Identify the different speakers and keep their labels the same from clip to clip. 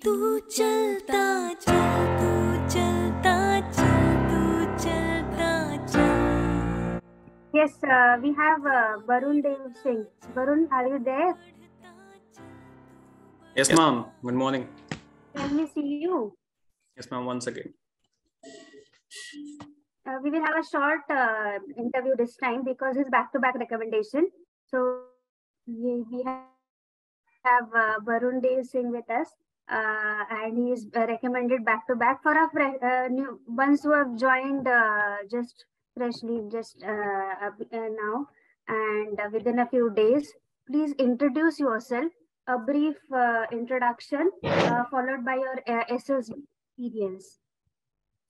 Speaker 1: तू चलता चल तू चलता चल तू चलता चल.
Speaker 2: Yes, we have Barun Dev Singh. Barun, are you there?
Speaker 3: Yes, ma'am. Good morning.
Speaker 2: Can we see you?
Speaker 3: Yes, ma'am. Once again.
Speaker 2: We will have a short interview this time because it's back-to-back recommendation. So we have Barun Dev Singh with us, and he is recommended back-to-back for our new ones who have joined just freshly, just now, and within a few days. Please introduce yourself. A brief introduction followed by your SSB experience.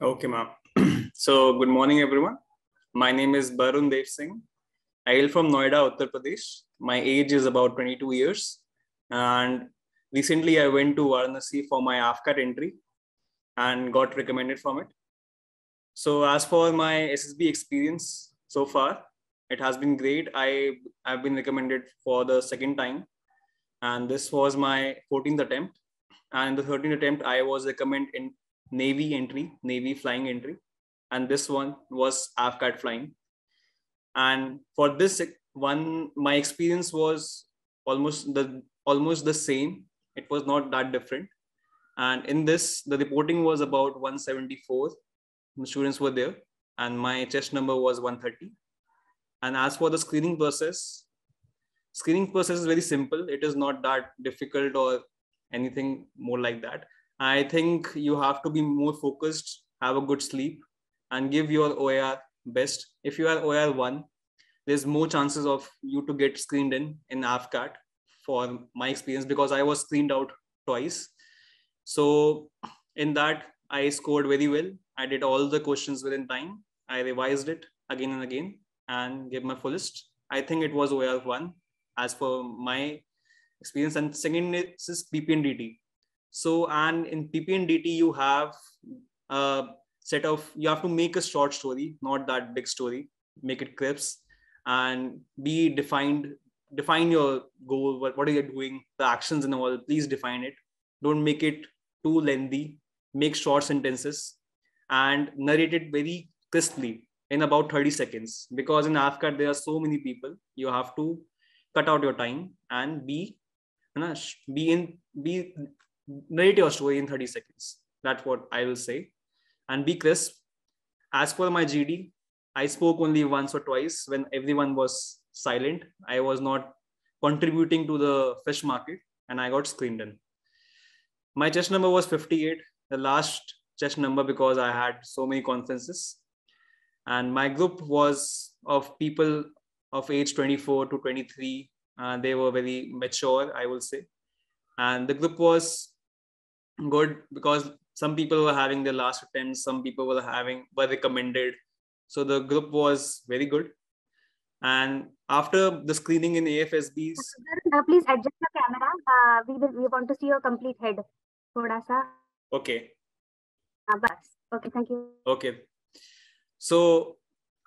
Speaker 3: Okay, ma'am. So, good morning, everyone. My name is Barun Dev Singh. I hail from Noida, Uttar Pradesh. My age is about 22 years. And recently, I went to Varanasi for my AFCAT entry and got recommended from it. So, as for my SSB experience so far, it has been great. I've been recommended for the second time. And this was my 14th attempt. And the 13th attempt, I was recommended in Navy flying entry. And this one was AFCAT flying. And for this one, my experience was almost the same. It was not that different. And in this, the reporting was about 174. The students were there. And my chest number was 130. And as for the screening process is very simple. It is not that difficult or anything more like that. I think you have to be more focused, have a good sleep, and give your OER best. If you are OER 1, there's more chances of you to get screened in AFCAT for my experience, because I was screened out twice. So in that, I scored very well. I did all the questions within time. I revised it again and again and gave my fullest. I think it was OER 1 as for my experience. And second is PP&DT. So, and in PP&DT, you have a set of, you have to make a short story, not that big story, make it crisp and define your goal. What are you doing? The actions and all, please define it. Don't make it too lengthy, make short sentences and narrate it very crisply in about 30 seconds. Because in AFCAT, there are so many people, you have to cut out your time and narrate your story in 30 seconds. That's what I will say. And be crisp. As for my GD, I spoke only once or twice when everyone was silent. I was not contributing to the fish market and I got screened in. My chest number was 58, the last chest number, because I had so many conferences. And my group was of people of age 24 to 23. They were very mature, I will say. And the group was good because some people were having their last attempts, some people were recommended. So the group was very good. And after the screening in AFSBs,
Speaker 2: please adjust the camera. We want to see your complete head. Thoda sa.
Speaker 3: Okay.
Speaker 2: Okay, thank you.
Speaker 3: Okay. So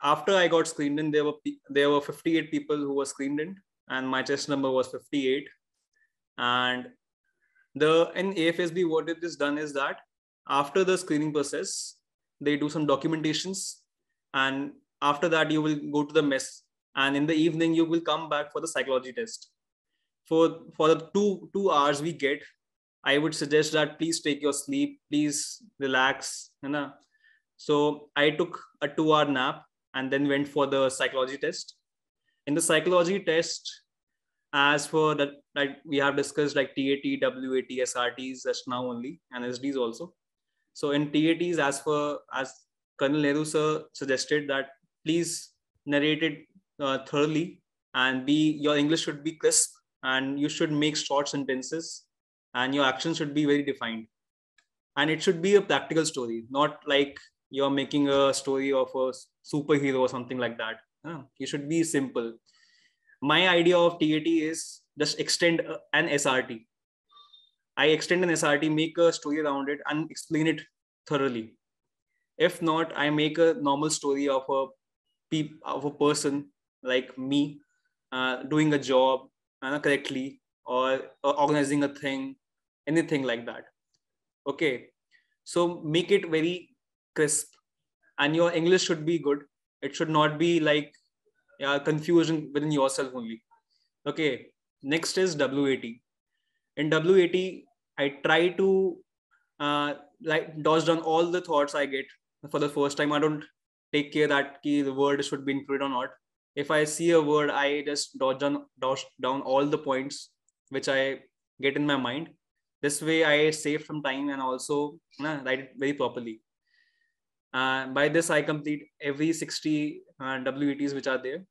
Speaker 3: after I got screened in, there were 58 people who were screened in, and my chest number was 58. And in AFSB, what it is done is that after the screening process, they do some documentations, and after that you will go to the mess, and in the evening you will come back for the psychology test. For the two hours we get, I would suggest that please take your sleep, please relax. So I took a 2-hour nap and then went for the psychology test. In the psychology test, as for that, like we have discussed, like TAT, WAT, SRTs just now only, and SDs also. So in TATs, as Col Nehru sir suggested, that please narrate it thoroughly, and your English should be crisp, and you should make short sentences, and your actions should be very defined. And it should be a practical story, not like you're making a story of a superhero or something like that. You should be simple. My idea of TAT is just extend an SRT. I extend an SRT, make a story around it and explain it thoroughly. If not, I make a normal story of a person like me doing a job correctly, or organizing a thing, anything like that. Okay. So make it very crisp, and your English should be good. It should not be like confusion within yourself only. Okay. Next is WAT. In WAT, I try to like dodge down all the thoughts I get for the first time. I don't take care that the word should be included or not. If I see a word, I just dodge down all the points which I get in my mind. This way, I save some time and also write it very properly. By this, I complete every 60 WATs which are there.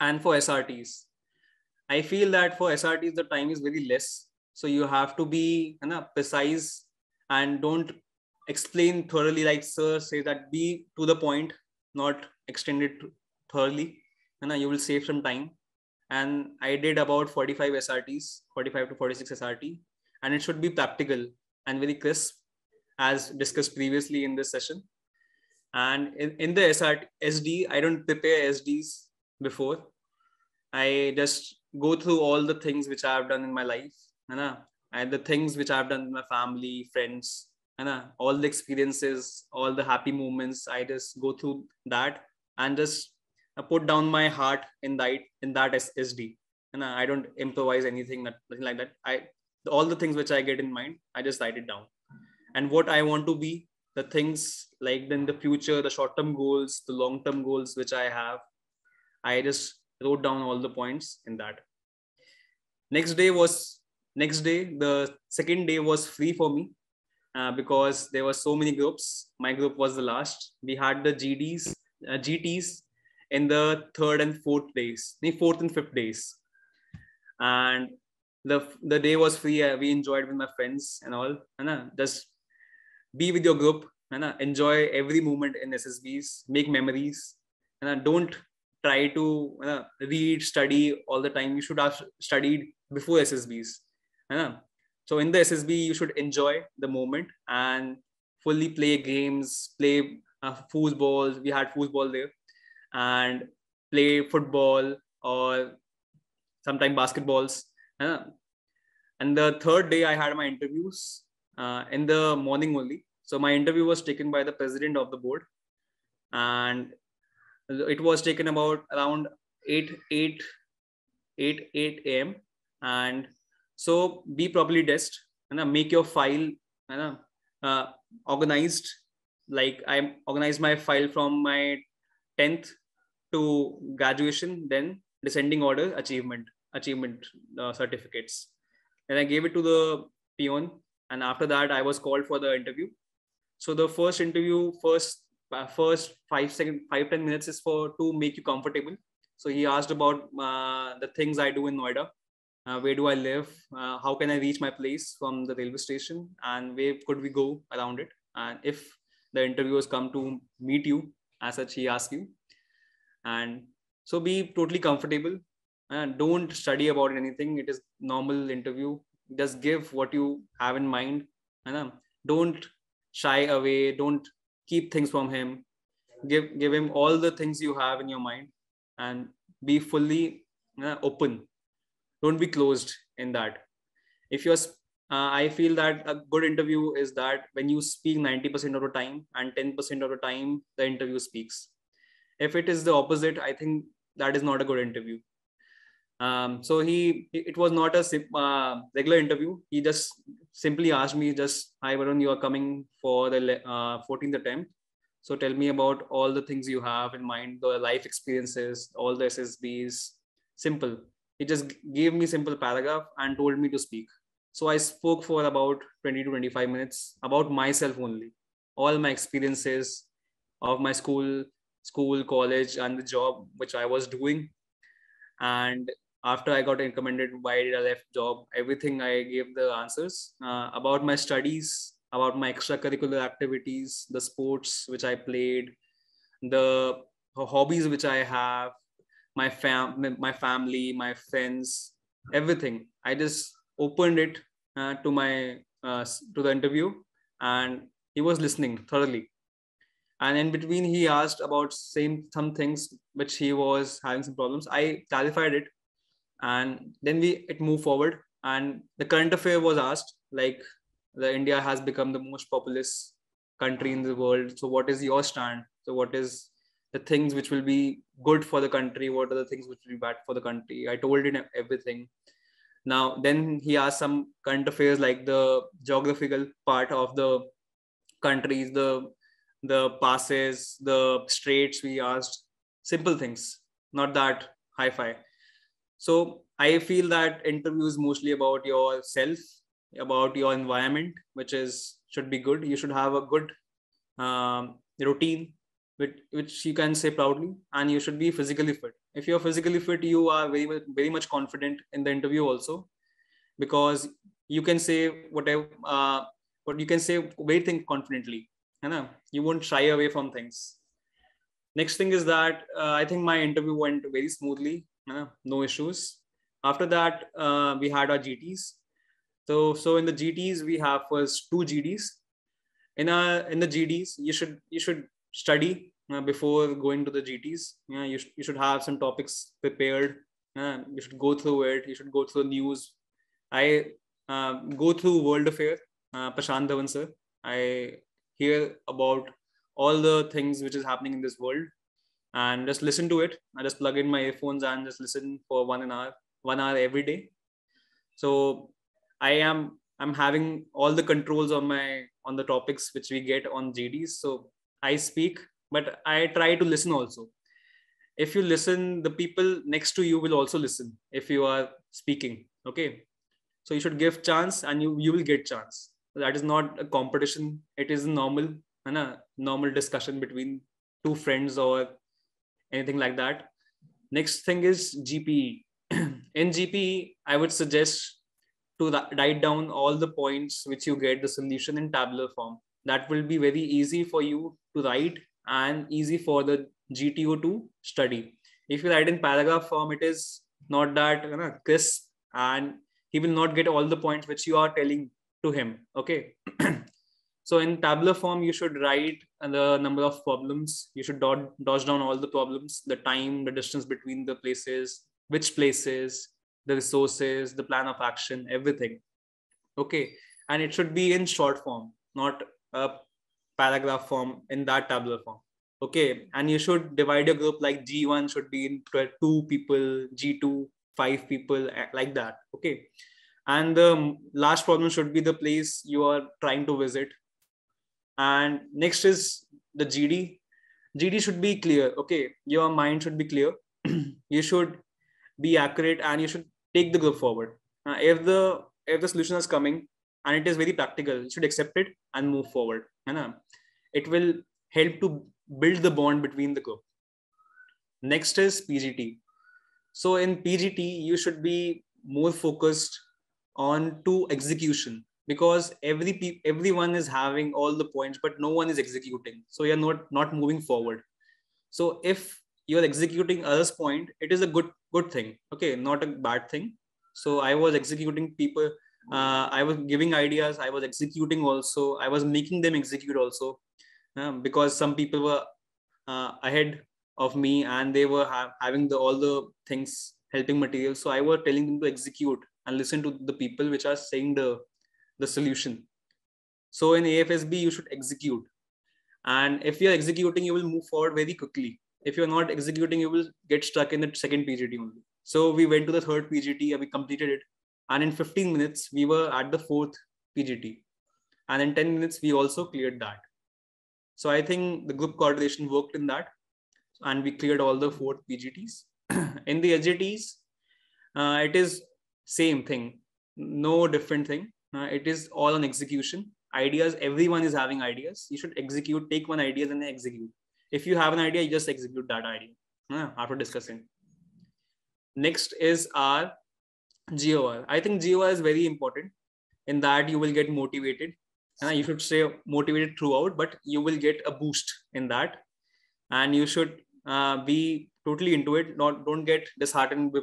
Speaker 3: And for SRTs, I feel that for SRTs, the time is very less. So you have to be precise and don't explain thoroughly, like sir say that, be to the point, not extend it thoroughly. You will save some time. And I did about 45 SRTs, 45 to 46 SRT, and it should be practical and very crisp as discussed previously in this session. And in the SRT, SD, I don't prepare SDs before. I just go through all the things which I have done in my life, and the things which I've done with my family, friends, all the experiences, all the happy moments. I just go through that and just put down my heart in that SD. And I don't improvise anything, nothing like that. All the things which I get in mind, I just write it down. And what I want to be, the things like in the future, the short-term goals, the long-term goals which I have, I just wrote down all the points in that. Next day, the second day was free for me because there were so many groups. My group was the last. We had the GTs in the third and fourth days, the fourth and fifth days. And the day was free. We enjoyed with my friends and all. Just be with your group, enjoy every moment in SSBs, make memories. Don't try to read, study all the time. You should have studied before SSBs. So in the SSB, you should enjoy the moment and fully play games, play foosball. We had foosball there, and play football or sometimes basketballs. And the third day, I had my interviews in the morning only. So my interview was taken by the president of the board, and it was taken about around 8 a.m. And so be properly dressed and make your file organized. Like I organized my file from my 10th to graduation, then descending order achievement certificates. And I gave it to the peon, and after that I was called for the interview. So the first interview, first 5-10 minutes is to make you comfortable. So he asked about the things I do in Noida. Where do I live? How can I reach my place from the railway station? And where could we go around it? And if the interviewers come to meet you, as such, he asks you. And so be totally comfortable. Don't study about anything. It is normal interview. Just give what you have in mind. Don't shy away. Don't keep things from him. Give him all the things you have in your mind, and be fully open. Don't be closed in that. If you're I feel that a good interview is that when you speak 90% of the time and 10% of the time the interview speaks. If it is the opposite, I think that is not a good interview. So it was not a regular interview. He just simply asked me, hi Varun, you are coming for the 14th attempt. So tell me about all the things you have in mind, the life experiences, all the SSBs. Simple. He just gave me simple paragraph and told me to speak. So I spoke for about 20 to 25 minutes about myself only, all my experiences of my school, college, and the job which I was doing. And after I got recommended, why did I left job, everything I gave the answers about my studies, about my extracurricular activities, the sports which I played, the hobbies which I have, my family, my friends, everything. I just opened it to the interview, and he was listening thoroughly. And in between, he asked about some things which he was having some problems. I clarified it, and then it moved forward. And the current affair was asked, like the India has become the most populous country in the world. So what is your stand? So what is the things which will be good for the country? What are the things which will be bad for the country? I told him everything. Now, then he asked some current affairs like the geographical part of the countries, the passes, the straits. We asked simple things, not that hi-fi. So I feel that interview is mostly about yourself, about your environment, which is should be good. You should have a good routine, which you can say proudly, and you should be physically fit. If you're physically fit, you are very much confident in the interview also, because you can say whatever, what you can say, very think confidently. You won't shy away from things. Next thing is that I think my interview went very smoothly, no issues. After that, we had our GTs. So in the GTs, we have first 2 GDs. In the GDs, you should study before going to the GTs. You should have some topics prepared. You should go through it. You should go through the news. I go through World Affair, Prashant Dhawan sir. I hear about all the things which is happening in this world, and just listen to it. I just plug in my earphones and just listen for 1 hour every day. So I'm having all the controls on the topics which we get on GDs. So I speak, but I try to listen also. If you listen, the people next to you will also listen if you are speaking. Okay. So you should give chance, and you will get chance. That is not a competition. It is a normal discussion between 2 friends or anything like that. Next thing is GPE. In GPE, I would suggest to write down all the points which you get the solution in tabular form. That will be very easy for you to write and easy for the GTO to study. If you write in paragraph form, it is not that crisp, and he will not get all the points which you are telling to him. Okay. So in tabular form, you should write the number of problems. You should dodge down all the problems, the time, the distance between the places, which places, the resources, the plan of action, everything. Okay. And it should be in short form, not a paragraph form in that tabular form. Okay. And you should divide your group like G1 should be in 2 people, G2, 5 people, like that. Okay. And the last problem should be the place you are trying to visit. And next is the GD. GD should be clear. Okay. Your mind should be clear. You should be accurate, and you should take the group forward. If the solution is coming and it is very practical, you should accept it and move forward. It will help to build the bond between the group. Next is PGT. So in PGT, you should be more focused on to execution, because everyone is having all the points, but no one is executing. So you're not moving forward. So if you're executing others' point, it is a good thing. Okay, not a bad thing. So I was executing people. I was giving ideas. I was executing also. I was making them execute also, because some people were ahead of me, and they were having all the things, helping materials. So I was telling them to execute and listen to the people which are saying the solution. So in AFSB, you should execute. And if you're executing, you will move forward very quickly. If you're not executing, you will get stuck in the second PGT only. So we went to the third PGT and we completed it. And in 15 minutes, we were at the fourth PGT. And in 10 minutes, we also cleared that. So I think the group coordination worked in that. And we cleared all the 4 PGTs. In the SGTs, it is same thing. No different thing. It is all on execution. Ideas, everyone is having ideas. You should execute, take one idea and then execute. If you have an idea, you just execute that idea after discussing. Next is our GOR. I think GOR is very important. In that, you will get motivated. You should stay motivated throughout, but you will get a boost in that. And you should be totally into it. Don't get disheartened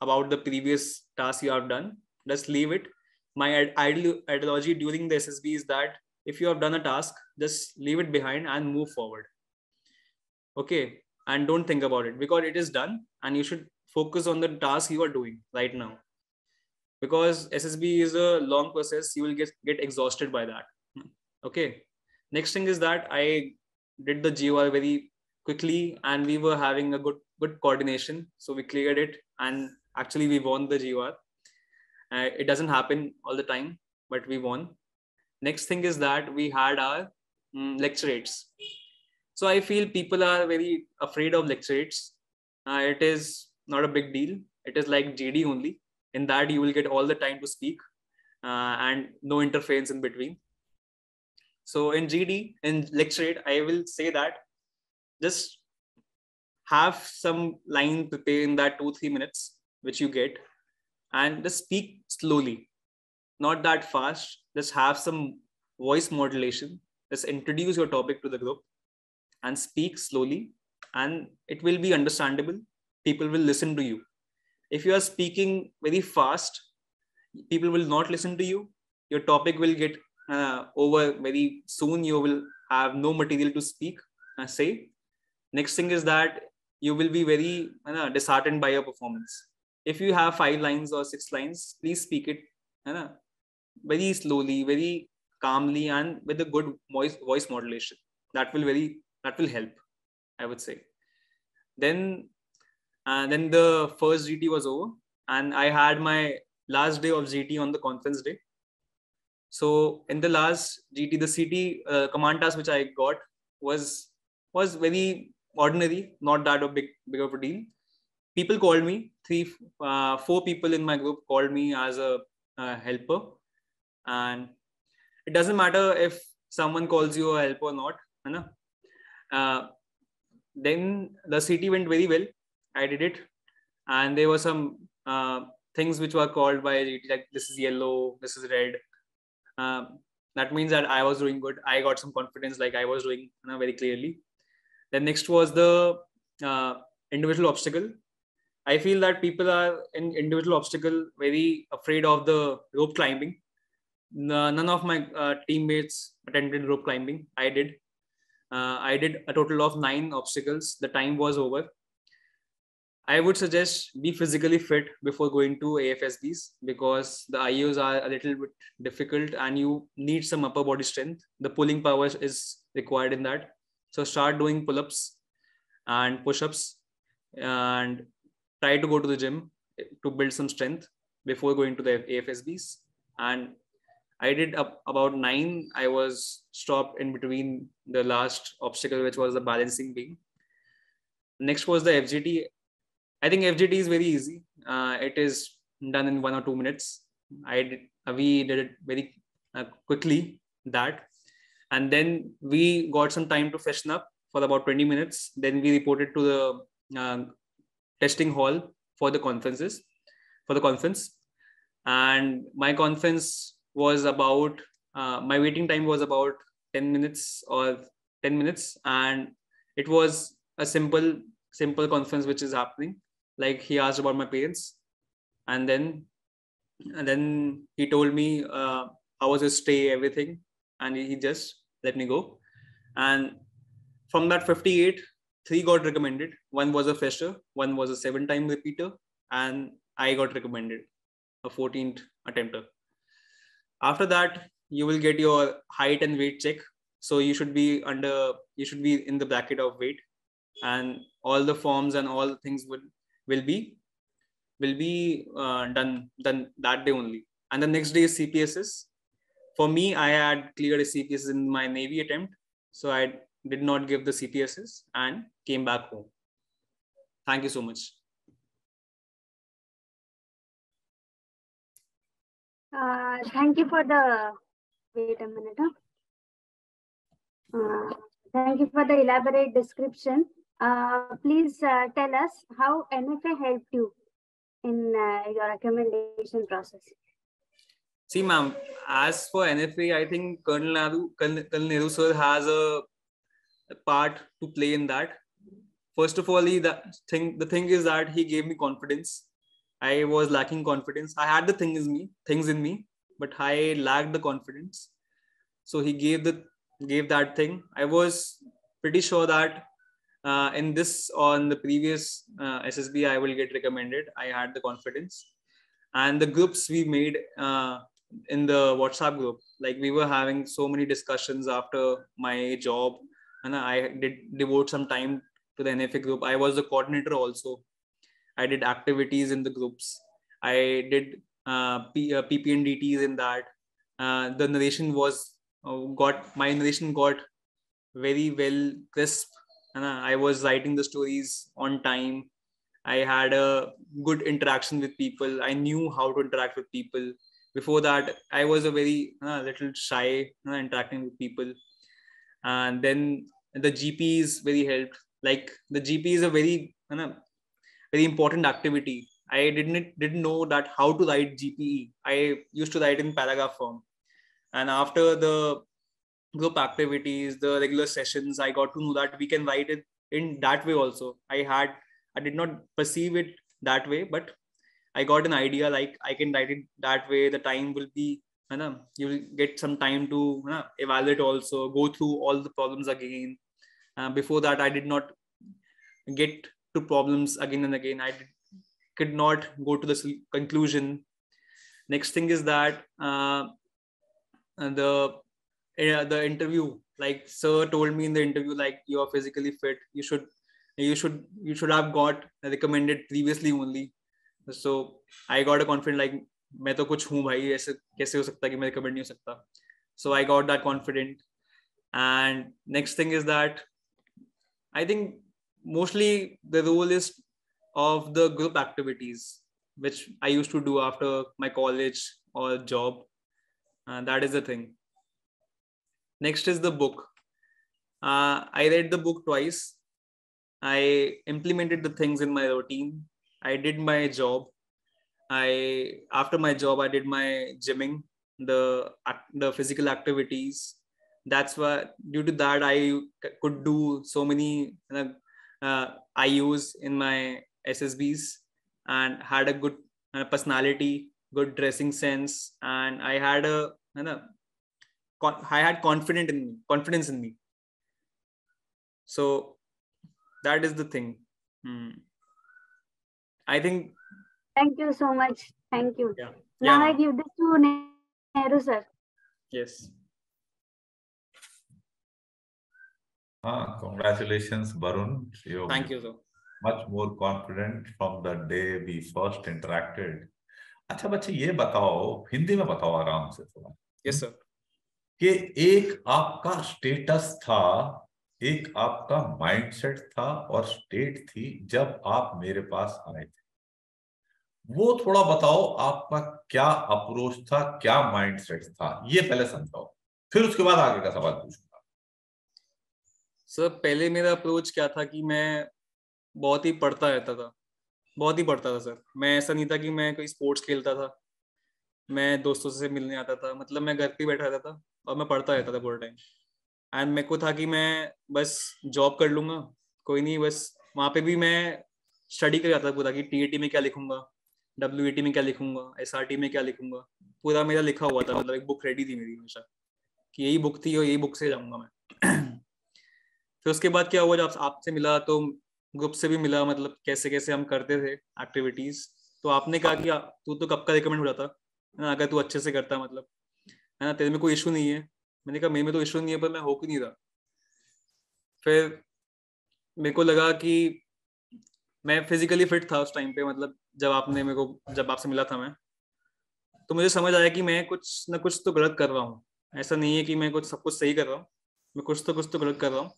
Speaker 3: about the previous task you have done. Just leave it. My ideology during the SSB is that if you have done a task, just leave it behind and move forward. Okay. And don't think about it, because it is done, and you should focus on the task you are doing right now. because SSB is a long process. You will get exhausted by that. Okay. Next thing is that I did the GOR very quickly, and we were having a good coordination. So we cleared it, and actually we won the GOR. It doesn't happen all the time, but we won. Next thing is that we had our lecturates. So I feel people are very afraid of lecturates. It is not a big deal. It is like GD only. In that you will get all the time to speak and no interference in between. So in GD, in lecturate, I will say that just have some line prepared in that 2-3 minutes, which you get, and just speak slowly, not that fast. Just have some voice modulation. Just introduce your topic to the group and speak slowly, and it will be understandable. People will listen to you. If you are speaking very fast, people will not listen to you. Your topic will get over very soon. You will have no material to speak, say. Next thing is that you will be very disheartened by your performance. If you have 5 lines or 6 lines, please speak it very slowly, very calmly, and with a good voice modulation. That will help, I would say. Then the first GT was over, and I had my last day of GT on the conference day. So in the last GT, the CT command task which I got was very ordinary, not that big of a deal. People called me, 4 people in my group called me as a helper, and it doesn't matter if someone calls you a helper or not. Then the CT went very well. I did it, and there were some things which were called by GT, like this is yellow, this is red. That means that I was doing good. I got some confidence, like I was doing very clearly. Then next was the individual obstacle. I feel that people are in individual obstacle very afraid of the rope climbing. None of my teammates attended rope climbing. I did. I did a total of 9 obstacles. The time was over. I would suggest be physically fit before going to AFSBs, because the IOs are a little bit difficult and you need some upper body strength. The pulling power is required in that. So start doing pull-ups and push-ups and try to go to the gym to build some strength before going to the AFSBs. And I did about 9. I was stopped in between the last obstacle, which was the balancing beam. Next was the FGT. I think FGT is very easy. It is done in 1 or 2 minutes. We did it very quickly, that. And then we got some time to freshen up for about 20 minutes. Then we reported to the testing hall for the conference. And my conference was about, my waiting time was about 10 minutes or 10 minutes. And it was a simple conference which is happening. Like he asked about my parents, and then he told me how was his stay, everything, and he just let me go. And from that 58, 3 got recommended. 1 was a fresher, 1 was a 7-time repeater, and I got recommended, a 14th attempter. After that, you will get your height and weight check. So you should be in the bracket of weight, and all the forms and all things will be done that day only. And the next day is CPSs. For me, I had cleared a CPSs in my Navy attempt, so I did not give the CPSs and came back home. Thank you so much.
Speaker 2: Thank you for the, wait a minute. Thank you for the elaborate description. Please tell us how NFA helped you in your recommendation process.
Speaker 3: See, ma'am, as for NFA, I think Col Nehru sir has a part to play in that. First of all, the thing is that he gave me confidence. I was lacking confidence. I had the things in me, but I lacked the confidence. So he gave that thing. I was pretty sure that in this, on the previous SSB, I will get recommended. I had the confidence. and the groups we made in the WhatsApp group, like we were having so many discussions after my job, and I did devote some time to the NFA group. I was the coordinator also. I did activities in the groups. I did PPNDTs in that. The narration was my narration got very well crisp, and I was writing the stories on time. I had a good interaction with people. I knew how to interact with people. Before that, I was a very little shy interacting with people. And then the GPs very helped. Like the GP is a very very important activity. I didn't know that how to write GPE. I used to write in paragraph form. And after the group activities, the regular sessions, I got to know that we can write it in that way also. I did not perceive it that way, but I got an idea like I can write it that way. The time will be, you will get some time to evaluate also, go through all the problems again. Before that, I did not get to problems again and again. Could not go to the conclusion. Next thing is that the interview, like sir told me in the interview, like you are physically fit, you should have got recommended previously only. So I got a confidence like मैं तो कुछ हूँ भाई, ऐसे कैसे हो सकता है कि मैं recommend नहीं हो सकता. So I got that confident. And next thing is that I think mostly the role is of the group activities which I used to do after my college or job. That is the thing. Next is the book. I read the book twice. I implemented the things in my routine. I did my job. After my job, I did my gymming, the physical activities. That's why due to that I could do so many IUs in my SSBs and had a good personality, good dressing sense, and I had I had confidence in me. So that is the thing. I think.
Speaker 2: Thank you so much. Thank you.
Speaker 3: Yeah.
Speaker 2: Now
Speaker 3: Yeah.
Speaker 2: I give this to Nehru sir.
Speaker 3: Yes.
Speaker 4: Congratulations, Barun.
Speaker 3: Thank you, sir.
Speaker 4: Much more confident from the day we first interacted. अच्छा बच्चे ये बताओ, हिंदी में बताओ आराम से थोड़ा.
Speaker 3: Yes, sir.
Speaker 4: कि एक आपका स्टेटस था, एक आपका माइंडसेट था और स्टेट थी जब आप मेरे पास आए थे. वो थोड़ा बताओ, आपका क्या अप्रोच था, क्या माइंडसेट था, ये पहले समझाओ, फिर उसके बाद आगे का सवाल पूछूंगा.
Speaker 3: सर पहले मेरा अप्रोच क्या था कि मैं बहुत ही पढ़ता रहता था, बहुत ही पढ़ता था सर. मैं ऐसा नहीं था कि मैं कोई स्पोर्ट्स खेलता था, मैं दोस्तों से मिलने आता था, मतलब मैं घर पे बैठा रहता था और मैं पढ़ता रहता था पूरा टाइम. एंड मेरे को था कि मैं बस जॉब कर लूंगा, कोई नहीं, बस वहाँ पे भी मैं स्टडी कर जाता था पूरा कि TAT में क्या लिखूंगा, WAT में क्या लिखूंगा, SRT में क्या लिखूंगा, पूरा मेरा लिखा हुआ था. मतलब एक बुक रेडी थी मेरी हमेशा कि यही बुक थी और यही बुक से जाऊंगा मैं. फिर उसके बाद क्या हुआ, जब आपसे मिला तो ग्रुप से भी मिला, मतलब कैसे कैसे हम करते थे एक्टिविटीज. तो आपने कहा कि तू तो कब का रिकमेंड हो जाता है ना, अगर तू अच्छे से करता, मतलब है ना, तेरे में कोई इशू नहीं है. मैंने कहा मेरे में तो इशू नहीं है, पर मैं हो क्यों नहीं रहा. फिर मेरे को लगा कि मैं फिजिकली फिट था उस टाइम पे, मतलब जब आपसे मिला था मैं, तो मुझे समझ आया कि मैं कुछ ना कुछ तो गलत कर रहा हूँ. ऐसा नहीं है कि मैं सब कुछ सही कर रहा हूँ, मैं कुछ तो गलत कर रहा हूँ.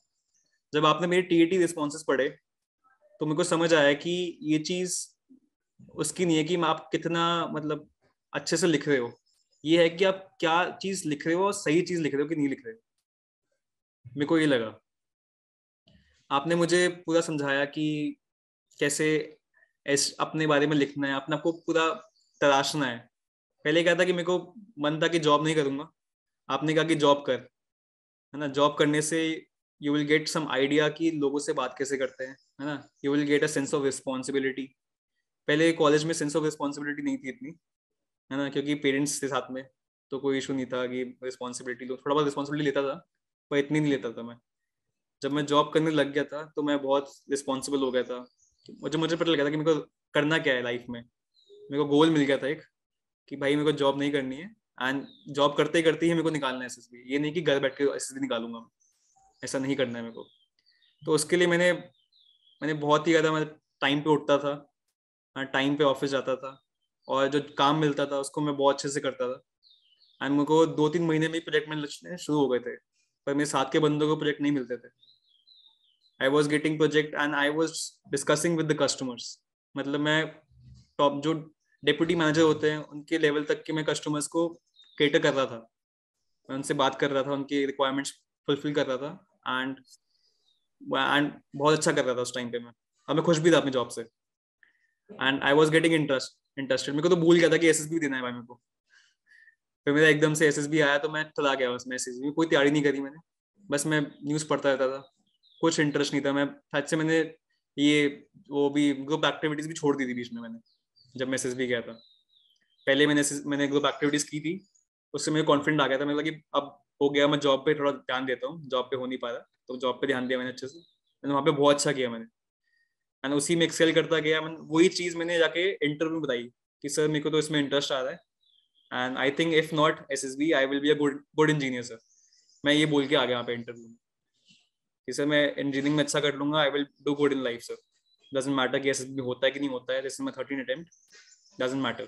Speaker 3: जब आपने मेरी TAT रिस्पॉन्सेस पढ़े तो मेरे को समझ आया कि ये चीज उसकी नहीं है कि आप कितना मतलब अच्छे से लिख रहे हो, ये है कि आप क्या चीज लिख रहे हो और सही चीज लिख रहे हो कि नहीं लिख रहे हो. मेरे को ये लगा. आपने मुझे पूरा समझाया कि कैसे अपने बारे में लिखना है, अपने आपको पूरा तराशना है. पहले क्या था कि मेरे को मन था कि जॉब नहीं करूंगा, आपने कहा कि जॉब कर, है ना. जॉब करने से you will get some idea कि लोगों से बात कैसे करते हैं, है ना. You will get a sense of responsibility. पहले कॉलेज में सेंस ऑफ रिस्पॉन्सिबिलिटी नहीं थी इतनी, है ना, क्योंकि पेरेंट्स के साथ में तो कोई इशू नहीं था कि रिस्पॉन्सिबिलिटी लो, थोड़ा बहुत रिस्पॉन्सिबिलिटी लेता था पर इतनी नहीं लेता था मैं. जब मैं जॉब करने लग गया था तो मैं बहुत रिस्पॉन्सिबल हो गया था. मुझे पता लगा था कि मेरे को करना क्या है लाइफ में. मेरे को गोल मिल गया था एक कि भाई मेरे को जॉब नहीं करनी है, एंड जॉब करते करते ही मेरे को निकालना है एसएसबी। ये नहीं कि घर बैठ के एसएसबी निकालूंगा मैं, ऐसा नहीं करना है मेरे को। तो उसके लिए मैंने मैंने बहुत ही ज़्यादा, मैं टाइम पे उठता था, टाइम पे ऑफिस जाता था, और जो काम मिलता था उसको मैं बहुत अच्छे से करता था। एंड मेरे को 2-3 महीने में ही प्रोजेक्ट मिलने शुरू हो गए थे, पर मेरे साथ के बंदों को प्रोजेक्ट नहीं मिलते थे। I was getting project and I was discussing with the customers. मतलब मैं टॉप जो डेप्यूटी मैनेजर होते हैं उनके लेवल तक के मैं कस्टमर्स को केटर कर रहा था, मैं उनसे बात कर रहा था, उनकी रिक्वायरमेंट्स फुलफिल कर रहा था, एंड बहुत अच्छा कर रहा था उस टाइम पे मैं। और मैं खुश भी था अपनी जॉब से, and I was getting interested. मेरे को तो भूल गया था कि एसएसबी देना है भाई मेरे को। फिर मेरा एकदम से एसएसबी आया तो मैं चला गया उसमें। एसएसबी कोई तैयारी नहीं करी मैंने, बस मैं न्यूज़ पढ़ता रहता था, कुछ इंटरेस्ट नहीं था। मैं शायद से मैंने ये वो भी ग्रुप एक्टिविटीज भी छोड़ दी थी बीच में मैंने, जब मैं एसएसबी गया था। पहले मैंने ग्रुप एक्टिविटीज की थी, उससे मेरे कॉन्फिडेंट आ गया था। मैं लगा कि अब हो गया, मैं जॉब पे थोड़ा ध्यान देता हूँ, जॉब पे हो नहीं पा रहा, तो जॉब पे ध्यान दिया मैंने अच्छे से। मैंने वहाँ पे बहुत अच्छा किया मैंने, एंड उसी में एक्सेल करता गया। मैंने वही चीज़ मैंने जाके इंटरव्यू में बताई कि सर मेरे को तो इसमें इंटरेस्ट आ रहा है, and I think if not SSB I will be a good engineer sir. मैं ये बोल के आ गया वहाँ पे इंटरव्यू में कि सर मैं इंजीनियरिंग में अच्छा कर लूंगा, I will do good in life sir. Doesn't matter कि एसएसबी होता है कि नहीं होता है, this is my 13th attempt, doesn't matter.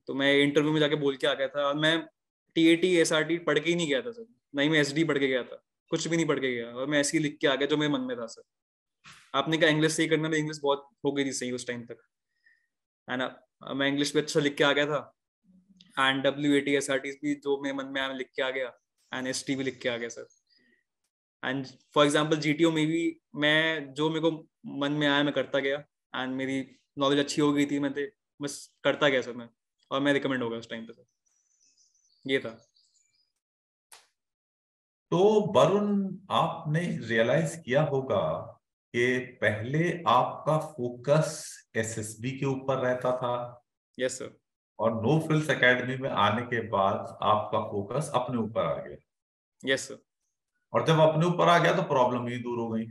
Speaker 3: तो मैं इंटरव्यू में जाके बोल के आ गया था, और मैं टीएटी एसआरटी पढ़ के ही नहीं गया था सर, नहीं मैं एसडी पढ़ के गया था, कुछ भी नहीं पढ़ के गया, और मैं ऐसे ही लिख के आ गया जो मेरे मन में था सर। आपने कहा इंग्लिश सही करना, इंग्लिश बहुत हो गई थी सही उस टाइम तक, है ना। मैं इंग्लिश भी अच्छा लिख के आ गया था, एंड WAT SRT भी जो मेरे मन में आया मैं लिख के आ गया, एंड ST भी लिख के आ गया sir. And for example GTO में भी मैं जो मेरे को मन में आया मैं करता गया, एंड मेरी नॉलेज अच्छी हो गई थी, मैं बस करता गया सर मैं, और मैं रिकमेंड हो गया उस टाइम पे सर। ये था।
Speaker 4: तो वरुण, आपने रियलाइज किया होगा कि पहले आपका फोकस एसएसबी के ऊपर रहता था,
Speaker 3: यस सर।
Speaker 4: और नो फ्रिल्स एकेडमी में आने के बाद आपका फोकस अपने ऊपर आ गया।
Speaker 3: Yes sir.
Speaker 4: और जब अपने ऊपर आ गया तो प्रॉब्लम ही दूर हो गई।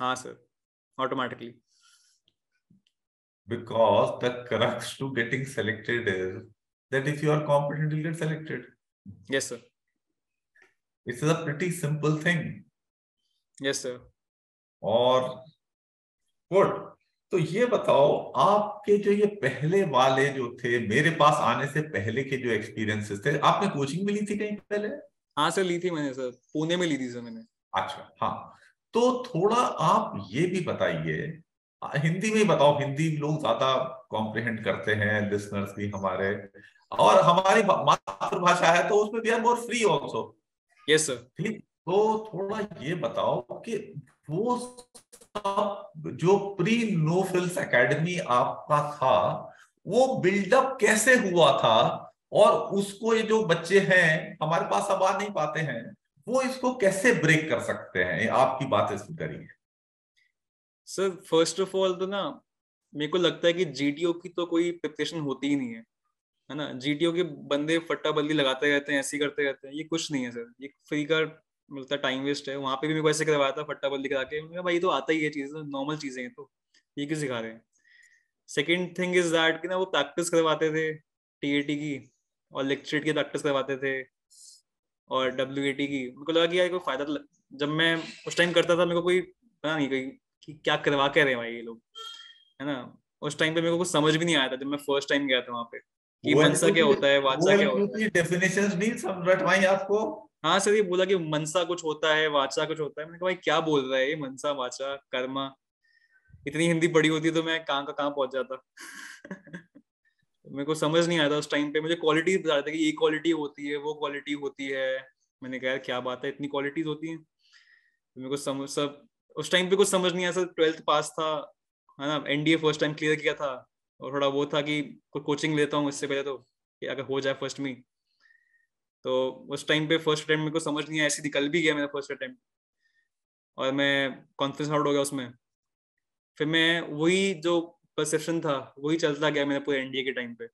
Speaker 3: हाँ sir, automatically.
Speaker 4: Because the crux to getting selected is that if you are competent, you'll get selected.
Speaker 3: Yes sir.
Speaker 4: It's a pretty simple thing.
Speaker 3: Yes sir.
Speaker 4: और गुड। तो ये बताओ, आपके जो ये पहले वाले जो थे, मेरे पास आने से पहले के जो एक्सपीरियंसेस थे, आपने कोचिंग भी ली थी कहीं पहले?
Speaker 3: हाँ सर, ली थी मैंने सर, पुणे में ली थी सर मैंने।
Speaker 4: अच्छा, हाँ। तो थोड़ा आप ये भी बताइए, हिंदी में ही बताओ, हिंदी लोग ज्यादा कॉम्प्रिहेंड करते हैं, लिसनर्स भी हमारे, और हमारी मातृभाषा है तो उसमें we are more free also.
Speaker 3: Yes sir.
Speaker 4: ठीक, तो थोड़ा ये बताओ कि वो सब जो प्री नो फ्रिल्स एकेडमी आपका था, वो बिल्डअप कैसे हुआ था, और उसको ये जो बच्चे हैं हमारे पास अब आ नहीं पाते हैं, वो इसको कैसे ब्रेक कर सकते हैं? ये आपकी बातें सुन करिए
Speaker 3: सर फर्स्ट ऑफ ऑल तो ना, मेरे को लगता है कि जीटीओ की तो कोई प्रिपरेशन होती ही नहीं है ना। जीटीओ के बंदे फट्टा बल्ली लगाते रहते हैं, ऐसे ही करते रहते हैं, ये कुछ नहीं है सर, ये फ्री का मिलता टाइम वेस्ट है। वहां पे भी मेरे को ऐसे करवाया था, फट्टा बल्ली करा के। मैंने कहा भाई तो आता ही है चीज, नॉर्मल चीजें हैं, तो ये क्यों सिखा रहे हैं। सेकेंड थिंग इज दैट कि ना वो प्रैक्टिस करवाते थे टीएटी की, और लेक्चरेट की प्रैक्टिस करवाते थे, और WAT की। मेरे को लगा कि यार कोई फायदा तो जब मैं उस टाइम करता था, मेरे को कोई पता नहीं कोई कि क्या करवा के रहे हैं भाई ये लोग, है ना। उस टाइम पे मेरे को कुछ समझ भी नहीं आया था जब मैं फर्स्ट टाइम गया था वहां पे, कि मनसा क्या होता है, वाचा क्या होता है।
Speaker 4: डेफिनेशंस नहीं समझ भाई आपको?
Speaker 3: हाँ सर, ये बोला कि मनसा कुछ होता है, वाचा कुछ होता है। मैंने कहा भाई क्या बोल रहा है ये, मनसा वाचा कर्मा। इतनी हिंदी पढ़ी होती तो मैं कहाँ का कहाँ पहुंच जाता। मेरे को समझ नहीं आया था उस टाइम पे। मुझे क्वालिटी बता रहे थे कि ये क्वालिटी होती है, वो क्वालिटी होती है। मैंने कहा यार क्या बात है, इतनी क्वालिटीज होती हैं। मेरे को समझ सब उस टाइम पे कुछ समझ नहीं आया सर। 12th पास था, है ना, NDA फर्स्ट टाइम क्लियर किया था, और थोड़ा वो था कि कोई कोचिंग लेता हूँ इससे पहले, तो कि अगर हो जाए फर्स्ट में। तो उस टाइम पे फर्स्ट अटेम्प्ट मेरे को समझ नहीं आया, ऐसे निकल भी गया मेरा फर्स्ट अटेम्प्ट, और मैं कॉन्फिडेंस आउट हो गया उसमें। फिर मैं वही जो परसेप्शन था वही चलता गया मेरा पूरे NDA के टाइम पे,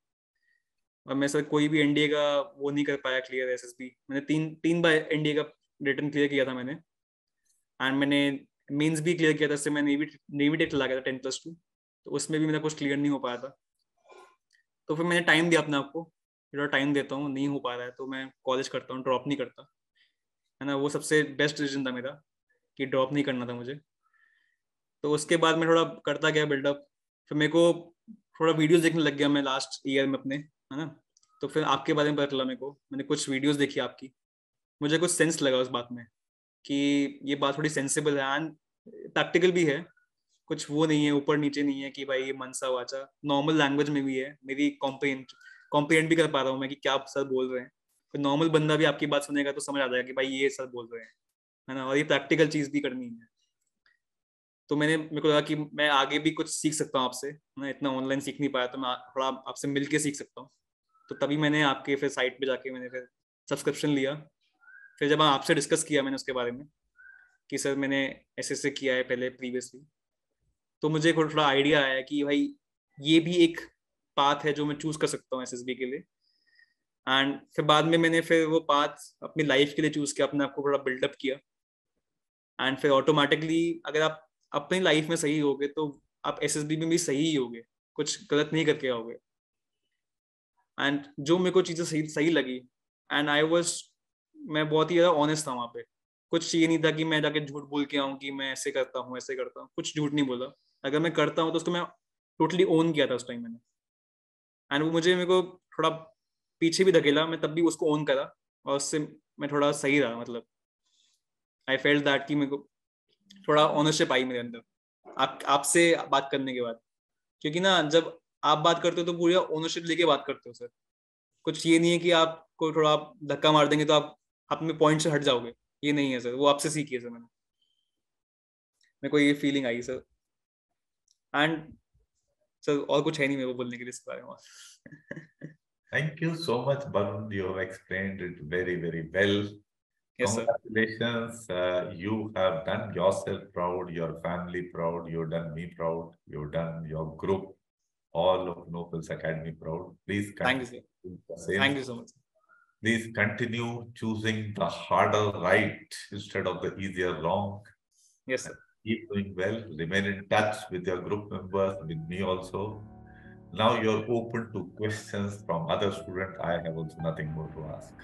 Speaker 3: और मैं सर कोई भी NDA का वो नहीं कर पाया क्लियर। SSB मैंने तीन बार NDA का रिटर्न क्लियर किया था मैंने, एंड मैंने मेंस भी क्लियर किया था। इससे मैं नेवी टेक चला गया था 10+2, तो उसमें भी मेरा कुछ क्लियर नहीं हो पाया था। तो फिर मैंने टाइम दिया अपने आप को, थोड़ा टाइम देता हूँ, नहीं हो पा रहा है तो मैं कॉलेज करता हूँ, ड्रॉप नहीं करता, है ना। वो सबसे बेस्ट डिसीजन था मेरा कि ड्रॉप नहीं करना था मुझे। तो उसके बाद मैं थोड़ा करता गया बिल्डअप, फिर मेरे को थोड़ा वीडियोस देखने लग गया मैं लास्ट ईयर में अपने, है ना। तो फिर आपके बारे में पता चला मेरे को, मैंने कुछ वीडियोस देखी आपकी, मुझे कुछ सेंस लगा उस बात में कि ये बात थोड़ी सेंसिबल है एंड प्रैक्टिकल भी है, कुछ वो नहीं है ऊपर नीचे नहीं है कि भाई ये मनसा वाचा, नॉर्मल लैंग्वेज में भी है, मेरी कॉम्प्रिहेंड भी कर पा रहा हूँ मैं कि क्या आप सर बोल रहे हैं। फिर नॉर्मल बंदा भी आपकी बात सुनेगा तो समझ आ जाएगा कि भाई ये सर बोल रहे हैं, है ना। और ये प्रैक्टिकल चीज भी करनी है। तो मेरे को लगा कि मैं आगे भी कुछ सीख सकता हूँ आपसे, मैं इतना ऑनलाइन सीख नहीं पाया तो मैं थोड़ा आपसे मिल के सीख सकता हूँ। तो तभी मैंने आपके फिर साइट पे जाके मैंने फिर सब्सक्रिप्शन लिया। फिर जब आपसे डिस्कस किया मैंने उसके बारे में कि सर मैंने ऐसे किया है पहले प्रीवियसली, तो मुझे थोड़ा आइडिया आया कि भाई ये भी एक पाथ है जो मैं चूज कर सकता हूँ एसएसबी के लिए। एंड फिर बाद में मैंने फिर वो पाथ अपनी लाइफ के लिए चूज किया, अपने आप को थोड़ा बिल्डअप किया। एंड फिर ऑटोमेटिकली अगर आप अपनी लाइफ में सही होगे तो आप एसएसबी में भी सही ही होगे, कुछ गलत नहीं करके आओगे। एंड जो मेरे को चीजें सही सही लगी, एंड आई वॉज, मैं बहुत ही ज्यादा ऑनेस्ट था वहाँ पे। कुछ ये नहीं था कि मैं जाके झूठ बोल के आऊँ कि मैं ऐसे करता हूँ ऐसे करता हूँ, कुछ झूठ नहीं बोला। अगर मैं करता हूँ तो उसको मैं टोटली ओन किया था उस टाइम मैंने। एंड वो मेरे को थोड़ा पीछे भी धकेला, मैं तब भी उसको ओन करा और उससे मैं थोड़ा सही रहा। मतलब आई फेल्ट दैट कि मेरे को थोड़ा ओनरशिप आई मेरे अंदर आपसे बात करने के बाद। क्योंकि ना जब आप बात करते हो तो पूरी ओनरशिप लेके बात करते हो सर। कुछ ये नहीं है कि आपको थोड़ा आप धक्का मार देंगे तो आप अपने पॉइंट से हट जाओगे, ये नहीं है सर। वो आपसे सीखी है सर मैंने, मेरे को ये feeling I sir. And sir और कुछ है नहीं मेरे को बोलने के लिए इसके बारे में और।
Speaker 4: Thank you so much, Barun. You have explained it very, very well.
Speaker 3: Yes sir.
Speaker 4: Congratulations. You have done yourself proud, your family proud, you've done me proud, you've done your group, all of No Frills Academy proud. Please
Speaker 3: thank you
Speaker 4: continue
Speaker 3: sir.
Speaker 4: the same.
Speaker 3: Thank you so much.
Speaker 4: Please continue choosing the harder right instead of the easier wrong.
Speaker 3: Yes sir.
Speaker 4: Keep doing well. Remain in touch with your group members, with me also. Now you're open to questions from other students. I have also nothing more to ask.